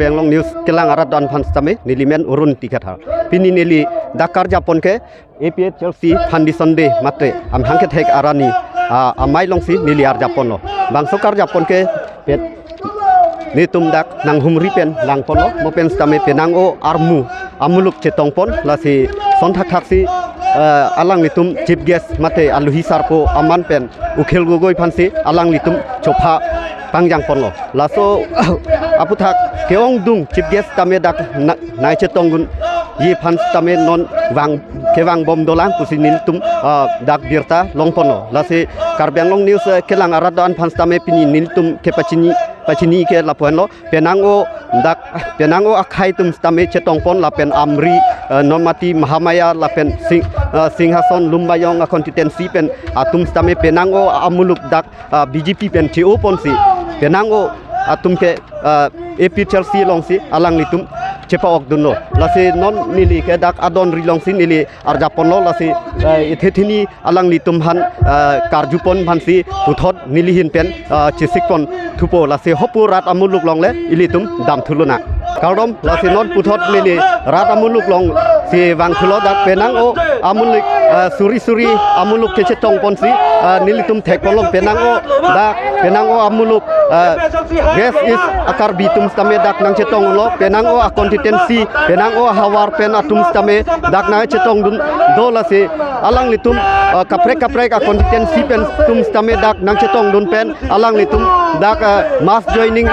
Penglong News kelang arat dan panstame nilimen urun tikata. Pini nili Dakar Japon ke APA Chelsea Pandi Sunday mate am hangket hek arani amai long si nili ar Japon lo. Bang sokar Japon ke pet ni tumdak nang humri pen lang pon lo mo pen stame penang o armu amuluk cetong pon la si sonthak thak si alang litum chief guest mate aluhi sarpo aman pen ukhel gogoi phansi alang litum chopha pangjang pon lo laso aputhak keong dung chief guest tame dak nai chetong gun yi phans tame non wang kewang bom dolang kusinin tum dak birta longpon lo lase Karbianglong News kelang aradan phans tame pini niltum pachini ke lapuan lo penango akhai tum tame chetong pon lapen amri normati mahamaya lapen singhason lumbayong konstituensi pen atum tame penango amuluk dak BJP pen TO pon si penango atum ke AP Chelsea long si alang litum cepa ok dunlo lasi non nili ke dak adon rilong si nili arjapon lo lasi ithethini alang litum han karjupon bhansi puthot nili hin pen chisikpon thupo lasi hopu rat amuluk long le ilitum dam thuluna kaudom lasi non puthot nili rat amuluk long si wang thulo dak penang o amulik suri amuluk ke chetong pon si nilitum thekpon long penang o amuluk guest is akar bitum stame dak nang chetong lo penang o konstituensi penang o hawar pen atum stame dak nang chetong dun dola se alang litum kaprek konstituensi pen tum stame dak nang chetong dun pen alang litum dak mass joining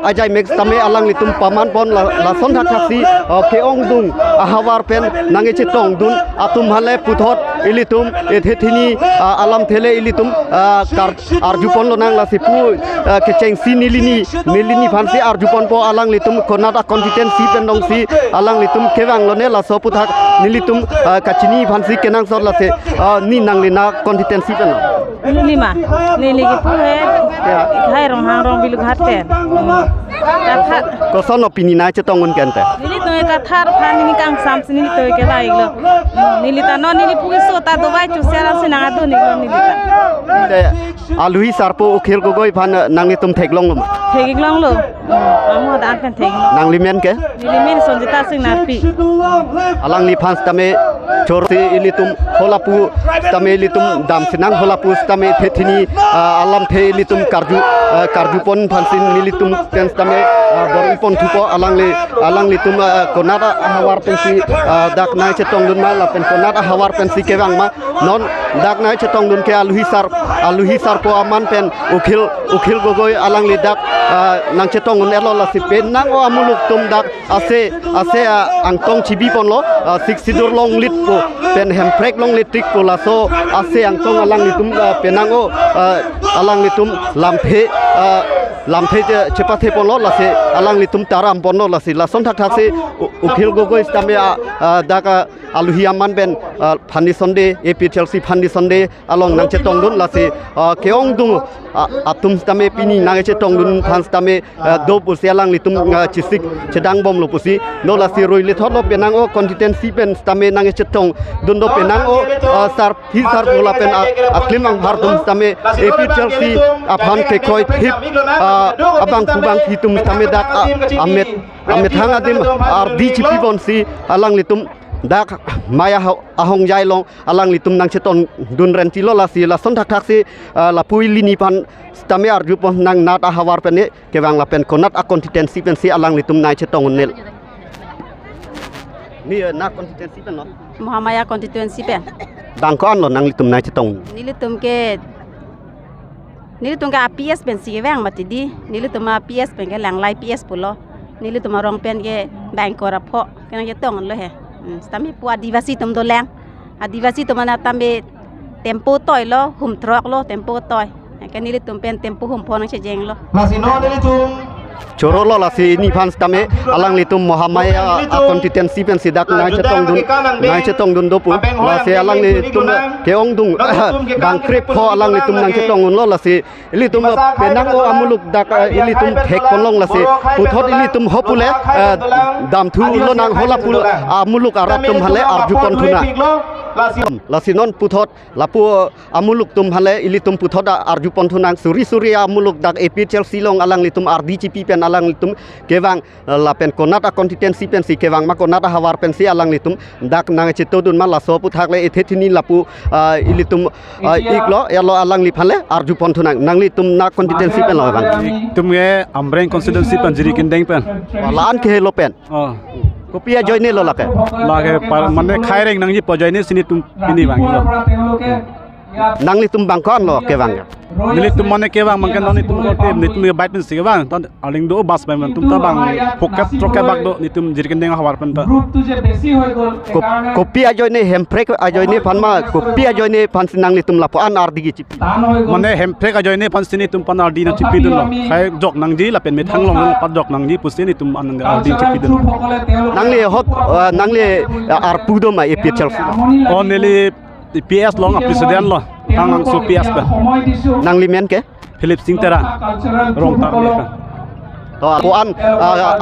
ajai mex stame alang litum paman pon la son thaksi keong dung hawar pen nang chetong dun atum hale puthot ilitum ethethini alam thele ilitum arjupon lo nang la sipu kecheng si nilini phansi arjupon po alang litum konata konstituensi pendong si alang litum kewang lo ne la soputhak nilitum kachini phansi kenang sor la se ni nang lina konstituensi pen lima nili ki pu he khai rong hang rong bilu ghat pen ko son opini na chetong un kente nili to ka thar phan ni kang sam nili to ke dai lo nili ta no nili pu so ta do bai chu sera se na do ni lo nili ta alui sarpo ukhel gogoi phan nang litum theklong lo lo amo da pen thek nang limen ke limen sonjita sing narpi alang li phans tame chorsi ilitum holapu tame litum dam sinang holapu tame thethini alam the litum karjupon phansin nilitum tens tame doripon thupo alang litum konata hawar pensi dak nai chetong dun ma la pen konata hawar pensi kewang ma non dak nai chetong dun ke aluhi sar po aman pen ukhil gogoi alang li dak nang chetong un elo la si pen nang o amuluk tum dak ase angtong chibi pon lo sik sidur long lit po pen hemprek long lit tik po la so ase angtong alang litum penango alang litum lamthe chepathe pon lo la se alang litum taram pon lo la si la son thak se ukhil gogoi stame dak aluhi aman ben phani sonde AP Chelsea phani sonde along nang chetong dun la se keong dung atum stame pini nang chetong dun phans stame do pu selang litum chisik chedang bom lo pusi no la si roi le thot lo penang o konstituensi pen stame nang chetong dun do penang o sar bola pen aklim ang har dum stame AP Chelsea aphan ke khoi thip abang kubang hitum stame dak amet hang adim ar di chipi bon si alang litum dak maya ahong jai long alang litum nang cheton dun ren tilo la si la son thak si la pui lini pan stame arjupon nang nat hawar pen ne kewang la pen konat konstituensi pen si alang litum nai chetong nel ni na konstituensi pen no Muhamaya konstituensi pen dang ko an lo nang litum nai chetong nilitum ke APS pen si kewang matidi nilitum APS pen ke lang lai PS pulo nilitum rong pen ke bank ko rapho kenang chetong lo he stami pu adivasi tum do lang adivasi tum mana tambe tempo toy lo hum trok lo tempo toy kan nili tum pen tempo hum phon che jeng lo masino nili tum choro lo la si ni phans tame alang litum mohamaya konstituensi pen sidak nai chetong dun do pu la se alang litum keong dung bang krep pho alang litum nang chetong un lo la si litum penang o amuluk dak ilitum thek ponlong la si puthot ilitum hopule dam thu lo nang holapul amuluk aratum hale arjupon thuna lasinon puthot lapu amuluk tum hale ilitum puthot arjupon thunang suri amuluk dak AP Chelsea long alang litum RDGP pen alang litum kewang lapen konata constituency pen si kewang ma konata hawar pen si alang litum dak nang chitodun ma laso puthak le ethethini lapu ilitum iklo yalo alang li phale arjupon thunang nang litum na constituency pen lo bang tum nge ambreng constituency pen jiri kindeng pen laan ke lo pen kopia join lo lake lage mane khaireng nang ji pojai ne sini tum pini bang lo nang litum bangkon lo kewang nili tum mane kewang mangkan ni tum ko tem ni tum bait pen si kewang ton aling do bas pen tum ta bang fokat troka bak do ni tum jiri kindeng hawar pen ta kopia join hemprek join phanma kopia join phan nang litum lapo an ardigi chipi mane hemprek ajoi ne pan sini tum pan ardi na chipi dun lo khai jok nang ji la pen me thang long pa jok nang ji pusini tum an ardi chipi dun nangli hot nangli arpudo ma AP Chelsea on nili PS long a president lo ang so PS ba nangli men ke Philip Singh Tera rong ta le to an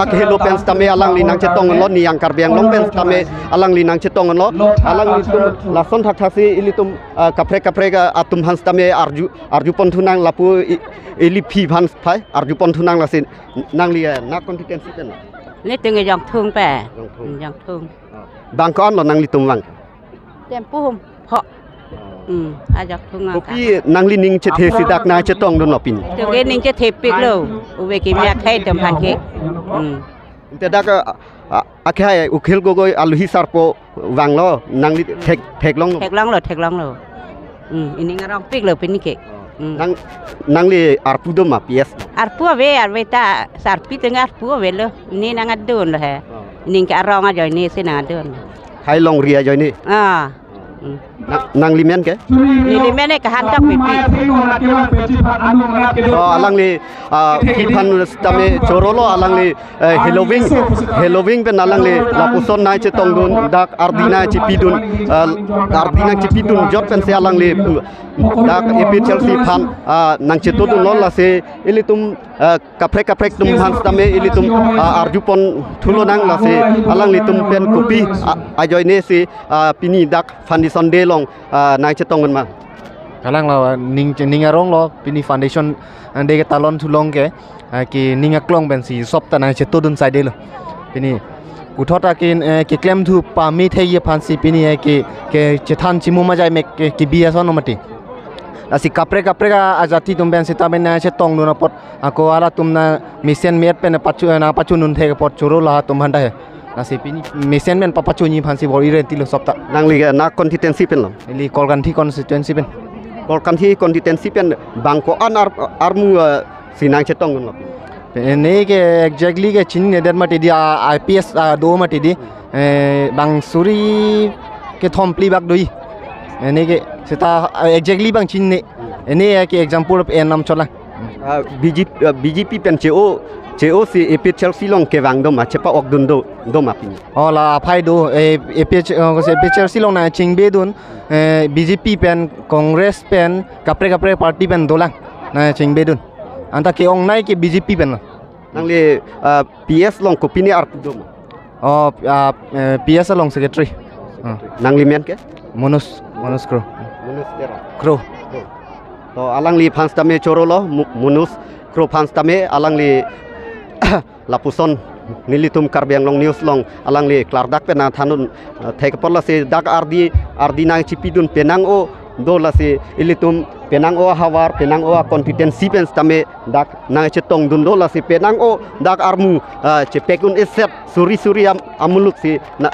akhelo pen stame alang li nang chetong lo ni yang karbiang long pen stame alang li nang chetong lo alang li tum lason thak thasi ilitum kapre atum han stame arju pon thunang lapu ili phi van phai arju pon thunang lasin nangli na constituency penนี่ตึงยองทุ่งแปะยองทุ่ง bang kon lo nangli tum wang เต็มปุ้มเพาะอายองทุ่งอ่ะ kopi nangli ning chethe sidak na chetong don lo pin ตึงเกนิ่งจะเทปิกเลยอุเวกิมยาไข่ตำพันเกte dak akhai ukhel gogoi alhi sarpo wang lo nangli thek long เทกล้องเลยเทกล้องเลยอินิงร้องปิกเลยเป็นนี่เก nangli arpudo ma PS อาร์ปัวเวอาร์เวตาสาร์ปิตึงอาร์ปัวเวเลยนี่นางเดินเลยนิ่งแกร้องอ่ะจอยนี่สินางเดิน thai long ria join ni nangli men ke นี่ดิแม่เนี่ยกหันต้องไปปี alang li phan stame chorolo alang li Halloween pen alang li lapuson nai chetong dun dak ardina chipidun jot pen se alang li dak AP Chelsea phan nang chetodun lo la se ilitum kaprek tum han stame ilitum arjupon thulo nang la se alang li tum pen kopi ajoi ne se pini dak foundation de long nai chetong ma kalang la ning arong lo pini foundation ande ke talon thulong ke ki ning aklong ben si sop ta na cheto dun sai de lo pini uthota ki claim thu pa mi the ye phan si pini ke chethan chimu ma jai mek ki bia son mati asi kapre ka ajati tum ben sita ben na chetong nu na pot ko ala tum na mission met pen pachu nun the pot churo la tum handa he asi pini mission men pachu ni phan si bori re ti lo sop ta nangli na constituency pen lo li kolgan thi constituency ben kolkan thi constituency pen bangko an armu sinang chetong lo नहीं के exactly के चिन्ह nether मटी दी IPS दो मटी दी बंग सूरी के थोम्पली बाग दोई नहीं के सेता exactly बंग चिन्ह नहीं है कि एग्जांपल एन नाम चला BJP pen CEO si AP Chelsea long ke wang do ma chepa ok dun do ma pin ola phai do AP Chelsea long na chingbe dun BJP pen Congress pen kapre party pen dolang na chingbe dun anta ke ong nai ke BJP pen nangli PS long kopini arpudo ma PS long secretary nangli men ke Manus Kro to alang li phans tame chorolo munus kro phans tame alang li lapuson nilitum karbiang long news long alang li klardak pena thanun thek porla se dak ardi nang chipidun penang o dola se ilitum penang o hawar penang o competency pen tame dak nang chetong dun dola se penang o dak armu chepekun eset suri amuluk se na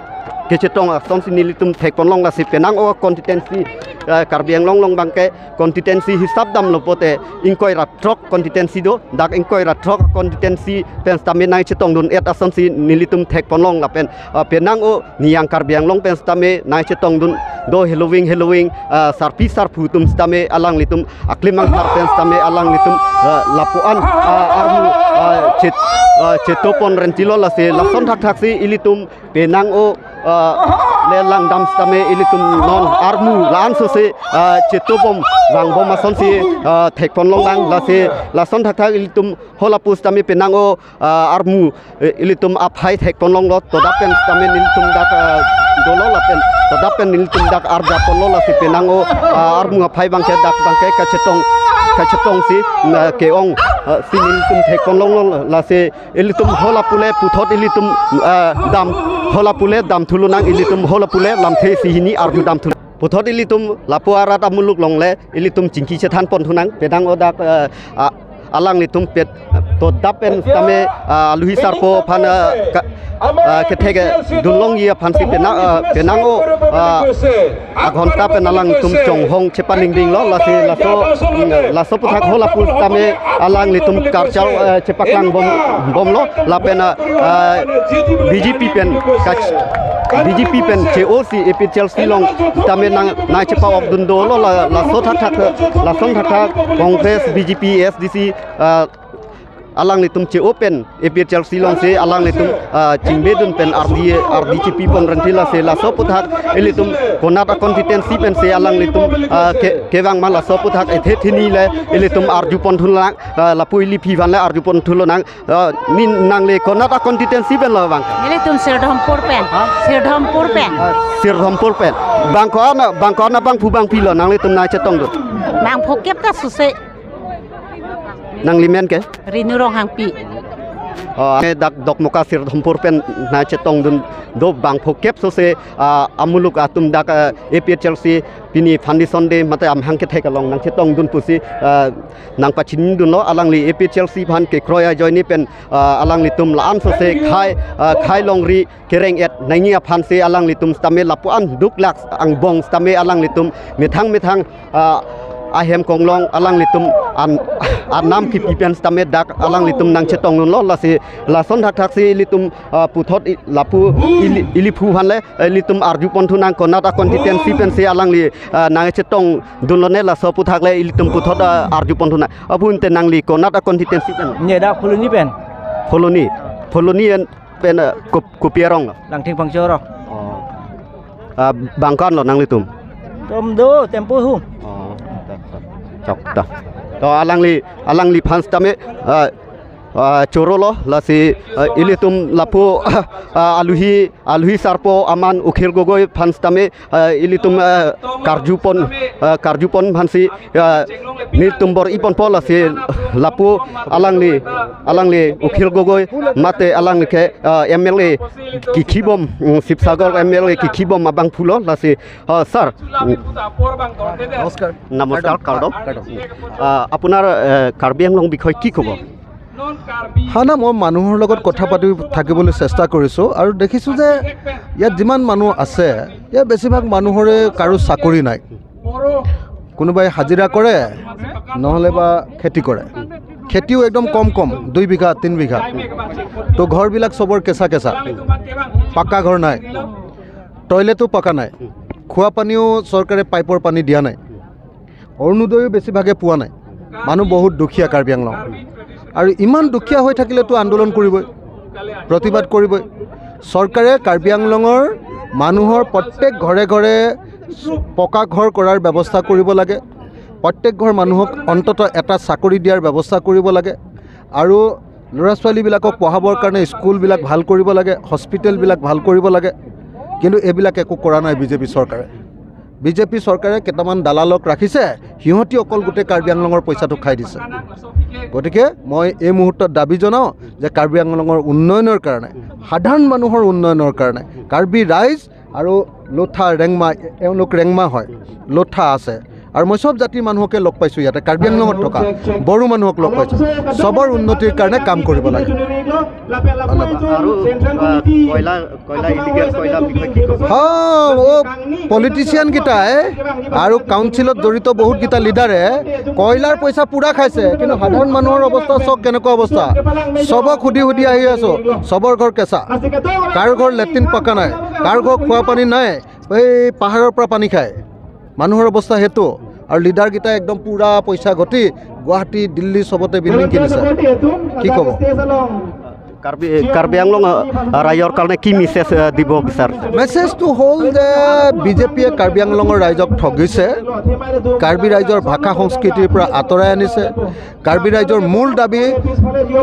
kecetong som sinilitum thekon long la si penang o competency karbiang long bangke competency hisab dam lo pote inkoi ra trok competency do dak inkoi ra trok competency pen stame nai chetong dun et asom si nilitum thekon long la pen penang o niang karbiang long pen stame nai chetong dun do Halloween sarpu tum stame alang litum aklimang har pen stame alang litum lapuan armu chetopon rentilo la se lason thak si ilitum penang o le lang dam stame ilitum non armu lan so se chetobom wang bom ason si thekpon long lang la se la son thak thak ilitum holapus stame penango armu ilitum aphai thekpon long lo to dapen stame ilitum dak dolo lapen to dapen ilitum dak arja polo la se penango armu aphai bangke dak bangke kachetong si keong si ilitum thekpon long la se ilitum holapule puthot ilitum dam holapule dam thulunang ilitum holapule lamthe sihini arju dam thul puthot ilitum lapu arat amuluk longle ilitum jingki chethan pon thunang pedang odak alang litum pet to dapen tame luhi sarpo phan kethege dunlong ye phan si penango aghonta penalang tum chonghong chepaning ding lo la so puthak holapul tame alang litum karchau chepaklang bom lo la pena BJP pen BJP pen COC EPCL Silong tame na chepa of dundo lo la so thak Congress BJP SDC alang litum COPen EPCL Silong se alang litum cingbedun pen RDCP pon rentila se la so puthak elitum konata competency pen se alang litum kewang ma la so puthak ethethini le elitum arju pon thulang la puili phi van le arju pon thulonang nin nang le konata competency pen la bang Nilitum Sirdhampur pen bangkona bang phu bang pilo nang litum na chetong do Mang Phokep ta suse nang limen ke Rinurong hangpi dak dok moka Sirdhampur pen na chetong dun do bang phokep so se amuluk atum dak APCL si pini foundation de mate am hangke thekalong nang chetong dun pusi nang pachin dun lo alang li APCL si phan ke kroya joini pen alang li tum laan so se khai long ri kereng et nangia phan se alang li tum stame lapuan duk lak ang bong stame alang li tum methang ahem konglong alang litum nam ki pipen stame dak alang litum nang chetong lo la son thak si litum puthot lapu ilipu hanle litum arju pon thunang konata competency pen se alang li nang chetong dunlone la so puthak le litum puthot arju pon thuna abun te nang li konata competency pen nye da phuluni pen foloni pen kopierong lang thing phang choro bangkan lo nang litum tom do tempo hu chok ta to alang li phans tame chorolo la si ilitum lapu aluhi sarpo aman ukhil gogoi phans tame ilitum karjupon phansi ni tumbor ipon pola si lapu alang li ukhil gogoi mate alang ke MLA kikhibom sipsagar MLA kikhibom abang phulo la si sir নমস্কাৰ কাৰ্ডম আপোনাৰ কাৰ্বি আংলং বিষয় কি ক'ব না মই মানুহৰ লগত কথা পাতি থাকিবলৈ চেষ্টা কৰিছোঁ আৰু দেখিছোঁ যে ইয়াত যিমান মানুহ আছে ইয়াত বেছিভাগ মানুহৰে কাৰো চাকৰি নাই কোনোবাই হাজিৰা কৰে নহ'লে বা খেতি কৰে খেতিও একদম কম 2 বিঘা 3 বিঘা তো ঘৰবিলাক চবৰ কেঁচা পাকা ঘৰ নাই টয়লেটো পাকা নাই খোৱা পানীও চৰকাৰে পাইপৰ পানী দিয়া নাই অৰুণোদয়ো বেছিভাগে পোৱা নাই মানুহ বহুত দুখীয়া কাৰ্বি আংলং আৰু ইমান দুখীয়া হৈ থাকিলেতো আন্দোলন কৰিবই প্ৰতিবাদ কৰিবই চৰকাৰে কাৰ্বি আংলঙৰ মানুহৰ প্ৰত্যেক ঘৰে পকা ঘৰ কৰাৰ ব্যৱস্থা কৰিব লাগে প্ৰত্যেক ঘৰ মানুহক অন্ততঃ এটা চাকৰি দিয়াৰ ব্যৱস্থা কৰিব লাগে আৰু ল'ৰা ছোৱালীবিলাকক পঢ়াবৰ কাৰণে স্কুলবিলাক ভাল কৰিব লাগে হস্পিটেলবিলাক ভাল কৰিব লাগে কিন্তু এইবিলাক একো কৰা নাই বিজেপি চৰকাৰে কেইটামান দালালক ৰাখিছে সিহঁতি অকল গোটেই কাৰ্বি আংলঙৰ পইচাটো খাই দিছে গতিকে মই এই মুহূৰ্তত দাবী জনাওঁ যে কাৰ্বি আংলঙৰ উন্নয়নৰ কাৰণে সাধাৰণ মানুহৰ উন্নয়নৰ কাৰণে কাৰ্বি ৰাইজ আৰু লোঠা ৰেংমা এওঁলোক ৰেংমা হয় লোঠা আছে আৰু মই সব জাতিৰ মানুহকে লগ পাইছোঁ ইয়াতে কাৰ্বি আংলঙত থকা বড়ো মানুহক লগ পাইছোঁ সবৰ উন্নতিৰ কাৰণে কাম কৰিব লাগে পলিটিচিয়ানকেইটাই আৰু কাউন্সিলত জড়িত বহুতকেইটা লিডাৰে কয়লাৰ পইচা পুৰা খাইছে কিন্তু সাধাৰণ মানুহৰ অৱস্থা চব কেনেকুৱা অৱস্থা সবক সুধি আহি আছোঁ সবৰ ঘৰ কেঁচা কাৰ ঘৰ লেট্ৰিন পাকা নাই কাৰ ঘৰ খোৱা পানী নাই এই পাহাৰৰ পৰা পানী খায় মানুহৰ অৱস্থা সেইটো আৰু লিডাৰকেইটা একদম পুৰা পইচা ঘটি গুৱাহাটী দিল্লী সবতে বিল্ডিং কিনিছে কি ক'ব কাৰ্বি আংলং ৰাইজৰ কাৰণে কি মেছেজ দিব বিচাৰিছে মেছেজটো হ'ল যে বিজেপিয়ে কাৰ্বি আংলঙৰ ৰাইজক ঠগিছে কাৰ্বি ৰাইজৰ ভাষা সংস্কৃতিৰ পৰা আঁতৰাই আনিছে কাৰ্বি ৰাইজৰ মূল দাবী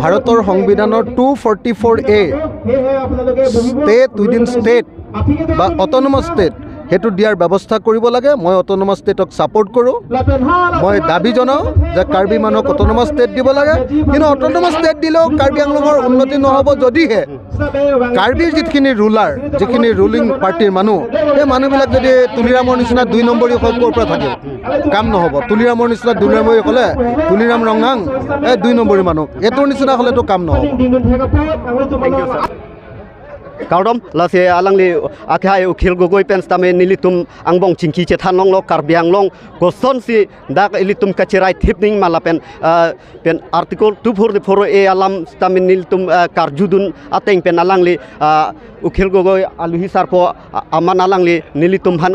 ভাৰতৰ সংবিধানৰ 244A ষ্টেট উইদিন ষ্টেট বা অট'নমাছ ষ্টেট সেইটো দিয়াৰ ব্যৱস্থা কৰিব লাগে মই অট'নমাছ ষ্টেটক ছাপোৰ্ট কৰোঁ মই দাবী জনাওঁ যে কাৰ্বি মানুহক অট'নমাছ ষ্টেট দিব লাগে কিন্তু অট'নমাছ ষ্টেট দিলেও কাৰ্বি আংলঙৰ উন্নতি নহ'ব যদিহে কাৰ্বিৰ যিখিনি যিখিনি ৰুলিং পাৰ্টিৰ মানুহ সেই মানুহবিলাক যদি তুলিৰামৰ নিচিনা 2 নম্বৰী হৈ ক'ৰ পৰা থাকিব কাম নহ'ব তুলিৰামৰ নিচিনা 2 নম্বৰী হ'লে তুলিৰাম ৰঙাং 2 নম্বৰী মানুহ এইটোৰ নিচিনা হ'লেতো কাম নহ'ব Kaudom lase alangli akhai ukhil gogoi pens tame nilitum angbong chingki chethan long lo Karbi Anglong goson si dak ilitum kachirai thipning malapen pen article 244A alam tame nilitum karjudun ateng pen alangli ukhil gogoi aluhi sarpo aman alangli nilitum han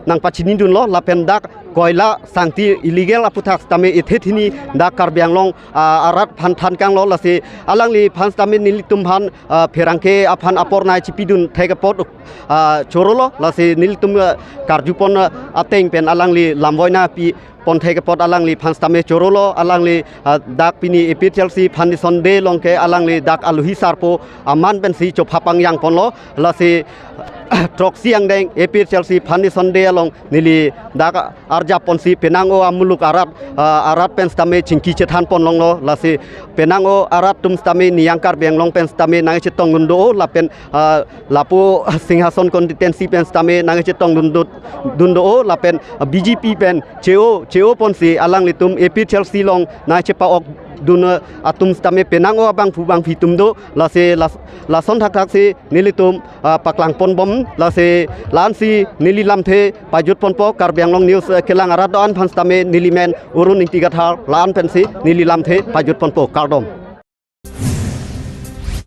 nang pachinindun lo lapen dak koila sangti illegal aputak tame ethethini dak Karbi Anglong arat phan kang lo lase alangli phan tame nilitum han pherangke aphan apornai chipidun thegapot chorolo lase nilitum karjupon ateng pen alangli lamboina pi pon thegapot alangli phan tame chorolo alangli dak pini eptlc foundation de longke alangli dak aluhi sarpo aman pen si chophapang yang ponlo lase trok siang deng eptlc foundation de along nili dak arja ponsi penango amuluk arat pen tame chingki chethan pon longlo lase penango arat tum tame niangkar benglong pen tame nang chetong gundo lapen lapo singhason konstituensi pen tame nang chetong dundo lapen bjp pen cheo ponsi alang litum eptlc long na chepa ok dun atum tame penango abang phubang phitum do lase lason thak si nilitum paklang pon bom lase lansi nililamthe pajut ponpo Karbi Anglong news kelang arat don phan tame nilimen urun intigathar lan pensi nililamthe pajut ponpo Kaudom